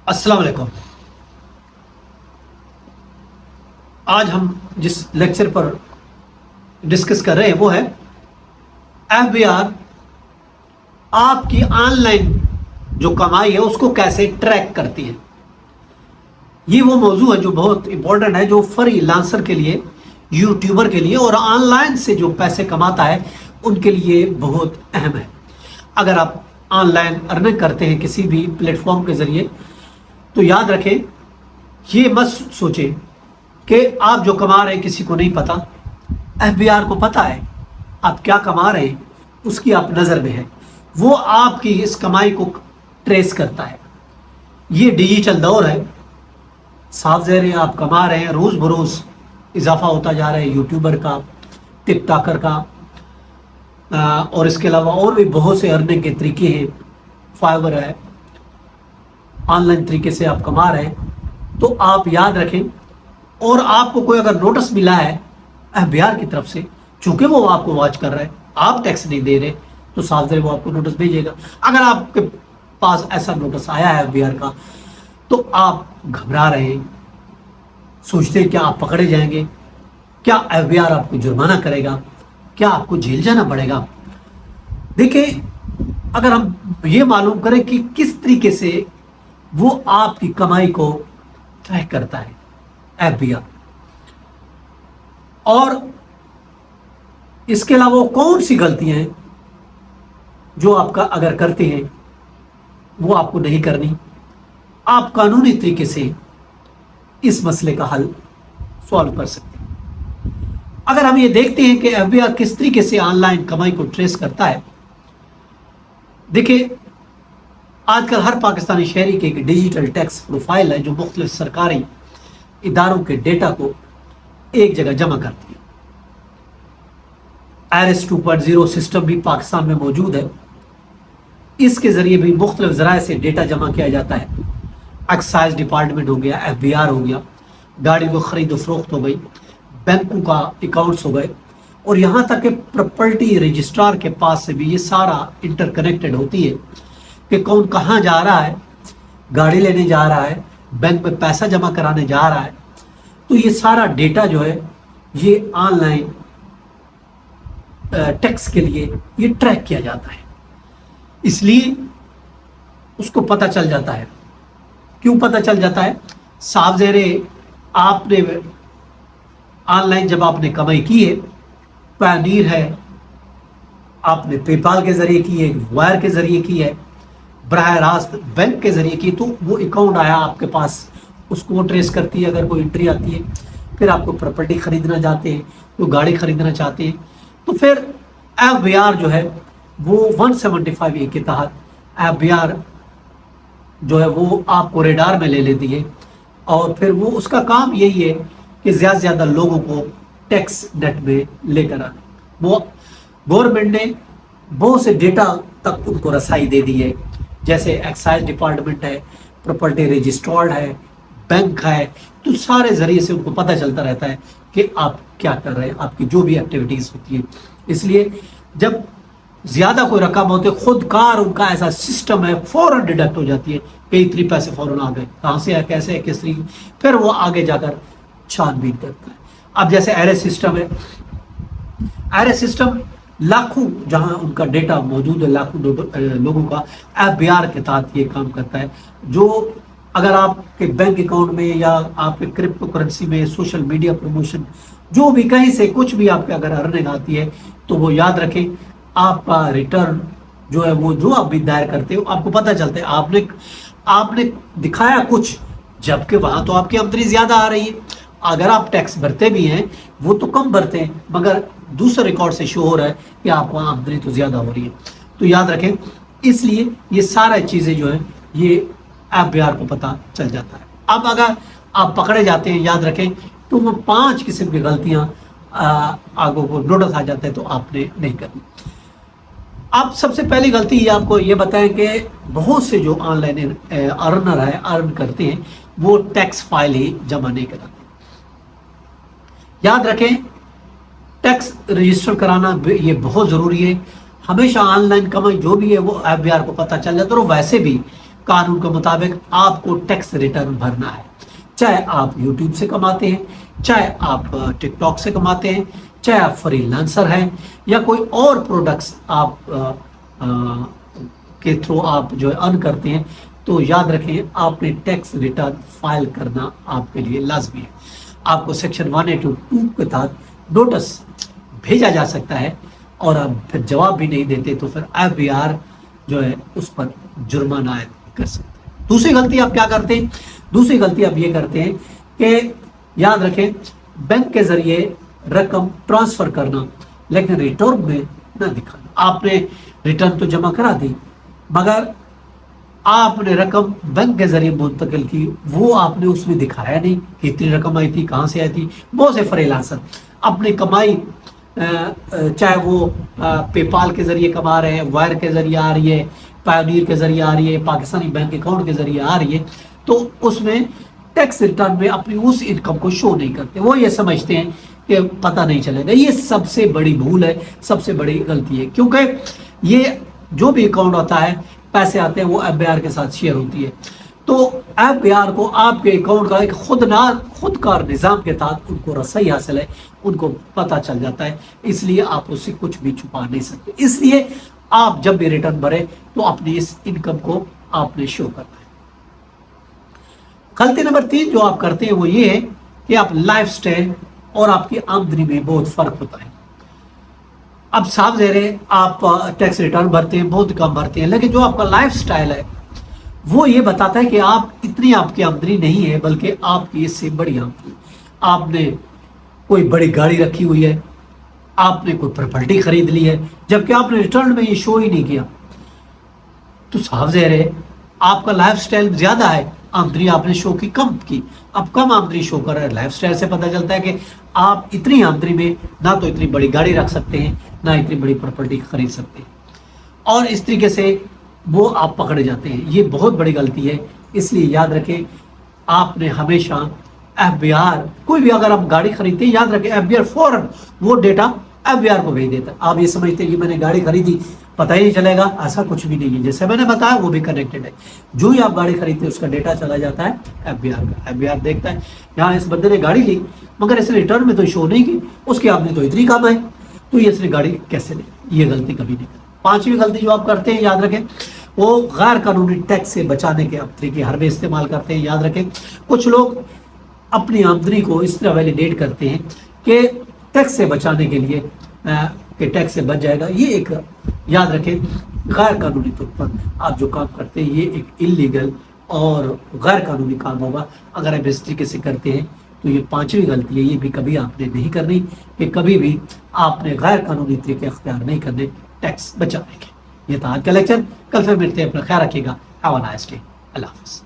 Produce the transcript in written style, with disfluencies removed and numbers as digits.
अस्सलाम वालेकुम। आज हम जिस लेक्चर पर डिस्कस कर रहे हैं वो है एफबीआर आपकी ऑनलाइन जो कमाई है उसको कैसे ट्रैक करती है। ये वो मौजू है जो बहुत इंपॉर्टेंट है, जो फ्रीलांसर के लिए, यूट्यूबर के लिए और ऑनलाइन से जो पैसे कमाता है उनके लिए बहुत अहम है। अगर आप ऑनलाइन अर्निंग करते हैं किसी भी प्लेटफॉर्म के ज़रिए तो याद रखें, ये मत सोचें कि आप जो कमा रहे हैं किसी को नहीं पता। एफबीआर को पता है आप क्या कमा रहे हैं, उसकी आप नज़र में है, वो आपकी इस कमाई को ट्रेस करता है। ये डिजिटल दौर है, साफ ज़ाहिर है आप कमा रहे हैं, रोज़ बरोज़ इजाफा होता जा रहा है यूट्यूबर का, टिकटॉकर का, और इसके अलावा और भी बहुत से अर्निंग के तरीके हैं। फाइवर है, ऑनलाइन तरीके से आप कमा रहे हैं। तो आप याद रखें, और आपको कोई अगर नोटिस मिला है एफबीआर की तरफ से, चूंकि वो आपको वॉच कर रहा है, आप टैक्स नहीं दे रहे, तो साफ ज़ाहिर वो आपको नोटिस भेजेगा। अगर आपके पास ऐसा नोटिस आया है एफबीआर का तो आप घबरा रहे हैं, सोचते हैं क्या आप पकड़े जाएंगे, क्या एफबीआर आपको जुर्माना करेगा, क्या आपको जेल जाना पड़ेगा। देखिए, अगर हम ये मालूम करें कि किस तरीके से वो आपकी कमाई को ट्रैक करता है एफबीआर, और इसके अलावा कौन सी गलतियां हैं जो आपका अगर करते हैं वो आपको नहीं करनी, आप कानूनी तरीके से इस मसले का हल सॉल्व कर सकते हैं। अगर हम ये देखते हैं कि एफबीआर किस तरीके से ऑनलाइन कमाई को ट्रेस करता है, देखिए आजकल हर पाकिस्तानी शहरी की एक डिजिटल टैक्स प्रोफाइल है जो मुख्तलिफ सरकारी इदारों के डेटा को एक जगह जमा करती है। IRS 2.0 सिस्टम भी पाकिस्तान में मौजूद है। इसके ज़रिए भी मुख्तलिफ ज़राए से डेटा जमा किया जाता है। एक्साइज डिपार्टमेंट हो गया, एफबीआर हो गया, गाड़ी को ख़रीद फरोख्त हो गई, बैंकों का अकाउंट्स हो गए, और यहाँ तक कि प्रॉपर्टी रजिस्ट्रार के पास से भी ये सारा इंटरकनेक्टेड होती है कि कौन कहाँ जा रहा है, गाड़ी लेने जा रहा है, बैंक में पैसा जमा कराने जा रहा है। तो ये सारा डेटा जो है ये ऑनलाइन टैक्स के लिए ये ट्रैक किया जाता है, इसलिए उसको पता चल जाता है। क्यों पता चल जाता है? साफ ज़ाहिर आपने ऑनलाइन जब आपने कमाई की है, पायनीर है, आपने पेपाल के ज़रिए की है, वायर के ज़रिए की है, बराह रास्त बैंक के ज़रिए की, तो वो अकाउंट आया आपके पास, उसको वो ट्रेस करती है। अगर कोई एंट्री आती है, फिर आपको प्रॉपर्टी ख़रीदना चाहते हैं, तो गाड़ी ख़रीदना चाहते हैं, तो फिर एफबीआर जो है वो 175A के तहत एफबीआर जो है वो आपको रेडार में ले लेती है, और फिर वो उसका काम यही है कि ज़्यादा से ज़्यादा लोगों को टैक्स नेट में लेकर आना। वो गवर्नमेंट ने बहुत से डेटा तक उनको रसाई दे दी है, जैसे एक्साइज डिपार्टमेंट है, प्रॉपर्टी रजिस्ट्रार्ड है, बैंक है, तो सारे ज़रिए से उनको पता चलता रहता है कि आप क्या कर रहे हैं, आपकी जो भी एक्टिविटीज़ होती है। इसलिए जब ज़्यादा कोई रकम होती है, खुद कार उनका ऐसा सिस्टम है, फ़ौरन डिडक्ट हो जाती है, कई तरी पैसे फ़ौरन आ गए, कहाँ से है, कैसे है, किस तरीके, फिर वो आगे जाकर छानबीन करता है। अब जैसे IRS सिस्टम है, IRS सिस्टम लाखों जहां उनका डेटा मौजूद है, लाखों लोगों का एफबीआर के तहत ये काम करता है। जो अगर आपके बैंक अकाउंट में या आपके क्रिप्टो करेंसी में सोशल मीडिया प्रमोशन, जो भी कहीं से कुछ भी आपके अगर अर्निंग आती है, तो वो याद रखें आपका रिटर्न जो है वो जो आप भी दायर करते हो, आपको पता चलता है आपने दिखाया कुछ, जबकि वहां तो आपकी आमदनी ज़्यादा आ रही है। अगर आप टैक्स भरते भी हैं वो तो कम भरते हैं, मगर दूसरे रिकॉर्ड से शो हो रहा है कि आपको आमदनी तो ज़्यादा हो रही है। तो याद रखें, इसलिए ये सारा चीज़ें जो है ये एफबीआर को पता चल जाता है। अब अगर आप पकड़े जाते हैं, याद रखें, तो वो 5 किस्म की गलतियाँ आगों को नोटिस आ जाता है, तो आपने नहीं करनी। आप सबसे पहली गलती ये आपको ये बताएं कि बहुत से जो ऑनलाइन अर्नर है, अर्न करते हैं, वो टैक्स फाइल ही जमा नहीं कराते। याद रखें, टैक्स रजिस्टर कराना ये बहुत ज़रूरी है। हमेशा ऑनलाइन कमाई जो भी है वो एफबीआर को पता चल जाता है, और वैसे भी قانون کے مطابق آپ کو ٹیکس ریٹرن بھرنا ہے، چاہے آپ یوٹیوب سے کماتے ہیں، چاہے آپ ٹک ٹاک سے کماتے ہیں، چاہے آپ فری لانسر ہیں یا کوئی اور پروڈکٹس آپ کے تھرو آپ جو ہے ارن کرتے ہیں، تو یاد رکھیں آپ نے ٹیکس ریٹرن فائل کرنا آپ کے لیے لازمی ہے۔ آپ کو سیکشن 182 کے تحت نوٹس بھیجا جا سکتا ہے اور آپ پھر جواب بھی نہیں دیتے تو پھر FBR جو ہے اس پر جرمانہ عائد کر سکتے ہیں۔ دوسری غلطی آپ کیا کرتے ہیں؟ دوسری غلطی آپ یہ کرتے ہیں کہ یاد رکھیں بینک کے ذریعے رقم ٹرانسفر کرنا لیکن ریٹرن میں نہ دکھانا۔ آپ نے ریٹرن تو جمع کرا دی مگر آپ نے رقم بینک کے ذریعے منتقل کی، وہ آپ نے اس میں دکھایا نہیں کہ اتنی رقم آئی تھی، کہاں سے آئی تھی۔ بہت سے فری لانسر اپنی کمائی چاہے وہ پے پال کے ذریعے کما رہے ہیں، وائر کے ذریعے آ رہی ہے، پائونیر کے ذریعے آ رہی ہے، پاکستانی بینک اکاؤنٹ کے ذریعے آ رہی ہے، تو اس میں ٹیکس ریٹرن میں اپنی اس انکم کو شو نہیں کرتے، وہ یہ سمجھتے ہیں کہ پتہ نہیں چلے گا۔ یہ سب سے بڑی بھول ہے، سب سے بڑی غلطی ہے، کیونکہ یہ جو بھی اکاؤنٹ ہوتا ہے پیسے آتے ہیں وہ FBR کے ساتھ شیئر ہوتی ہے، تو FBR کو آپ کے اکاؤنٹ کا ایک خود کار نظام کے تحت ان کو رسائی حاصل ہے، ان کو پتہ چل جاتا ہے، اس لیے آپ اس سے کچھ بھی چھپا نہیں سکتے۔ اس لیے آپ جب بھی ریٹرن بھریں تو اپنی اس انکم کو آپ نے شو کرنا ہے۔ غلطی نمبر 3 جو آپ کرتے ہیں وہ یہ ہے کہ آپ لائف سٹائل اور آپ کی آمدنی میں بہت فرق ہوتا ہے۔ اب صاف ظاہر ہے آپ ٹیکس ریٹرن بھرتے ہیں، بہت کم بھرتے ہیں، لیکن جو آپ کا لائف سٹائل ہے وہ یہ بتاتا ہے کہ اتنی آپ کی آمدنی نہیں ہے، بلکہ آپ کی اس سے بڑی آمدنی۔ آپ نے کوئی بڑی گاڑی رکھی ہوئی ہے، آپ نے کوئی پراپرٹی خرید لی ہے، جبکہ آپ نے ریٹرن میں یہ شو ہی نہیں کیا، تو صاف ظاہر ہے آپ کا لائف سٹائل زیادہ ہے، آمدنی آپ نے شو کی کم کی۔ اب کم آمدنی شو کر رہا ہے، لائف سٹائل سے پتہ چلتا ہے کہ آپ اتنی آمدنی میں نہ تو اتنی بڑی گاڑی رکھ سکتے ہیں، نہ اتنی بڑی پراپرٹی خرید سکتے ہیں، اور اس طریقے سے وہ آپ پکڑے جاتے ہیں۔ یہ بہت بڑی غلطی ہے، اس لیے یاد رکھیں آپ نے ہمیشہ FBR کوئی بھی اگر آپ گاڑی خریدتے ہیں، یاد رکھیں FBR فوراً وہ ڈیٹا FBR کو بھیج دیتا ہے۔ آپ یہ سمجھتے ہیں کہ میں نے گاڑی خریدی پتہ ہی نہیں چلے گا، ایسا کچھ بھی نہیں ہے، جیسے میں نے بتایا وہ بھی کنیکٹڈ ہے۔ جو ہی آپ گاڑی خریدتے ہیں اس کا ڈیٹا چلا جاتا ہے FBR کا، FBR دیکھتا ہے یہاں اس بندے نے گاڑی لی مگر اس نے ریٹرن میں تو شو نہیں کی، اس کی آمدنی تو اتنی کم ہے، تو یہ اس نے گاڑی کیسے لی؟ یہ غلطی کبھی نہیں کرتی۔ 5ویں غلطی جو آپ کرتے ہیں یاد رکھیں وہ غیر قانونی ٹیکس سے بچانے کے اب طریقے ہر میں استعمال کرتے ہیں۔ یاد رکھیں کچھ لوگ اپنی آمدنی کو اس طرح ویلیڈیٹ کرتے ہیں کہ ٹیکس سے بچانے کے لیے کہ ٹیکس سے بچ جائے گا، یہ ایک یاد رکھیں غیر قانونی طور پر آپ جو کام کرتے ہیں یہ ایک انلیگل اور غیر قانونی کام ہوگا۔ اگر آپ اس طریقے سے کرتے ہیں تو یہ 5ویں غلطی ہے، یہ بھی کبھی آپ نے نہیں کرنی کہ کبھی بھی آپ نے غیر قانونی طریقے اختیار نہیں کرنے ٹیکس بچانے کے۔ یہ تھا آج کا لیکچر، کل پھر ملتے ہیں، اپنا خیال رکھیے گا۔ ہیو اے نائس ڈے، اللہ حافظ۔